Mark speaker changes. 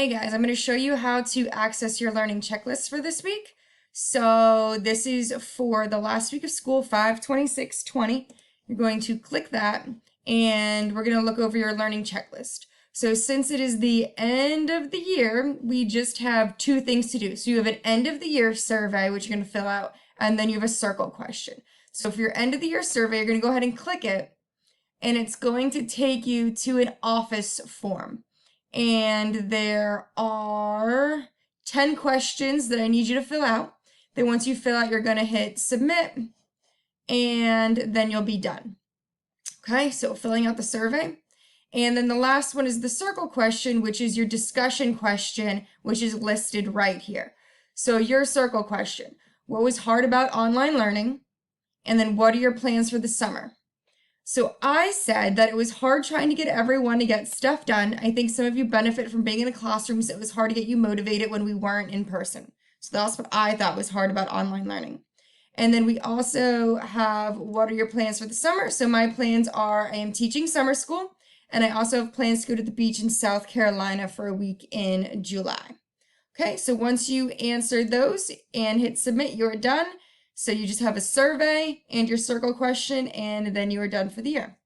Speaker 1: Hey guys, I'm going to show you how to access your learning checklist for this week. So this is for the last week of school, 5/26/20. You're going to click that and we're going to look over your learning checklist. So since it is the end of the year, we just have two things to do. So you have an end of the year survey, which you're going to fill out, and then you have a circle question. So for your end of the year survey, you're going to go ahead and click it, and it's going to take you to an office form. And there are 10 questions that I need you to fill out. Then once you fill out, you're going to hit submit, and then you'll be done. Okay, so filling out the survey. And then the last one is the circle question, which is your discussion question, which is listed right here. So your circle question: what was hard about online learning? And then what are your plans for the summer? So I said that it was hard trying to get everyone to get stuff done. I think some of you benefit from being in a classroom, so it was hard to get you motivated when we weren't in person. So that's what I thought was hard about online learning. And then we also have, what are your plans for the summer? So my plans are, I am teaching summer school, and I also have plans to go to the beach in South Carolina for a week in July. Okay, so once you answer those and hit submit, you're done. So you just have a survey and your circle question, and then you are done for the year.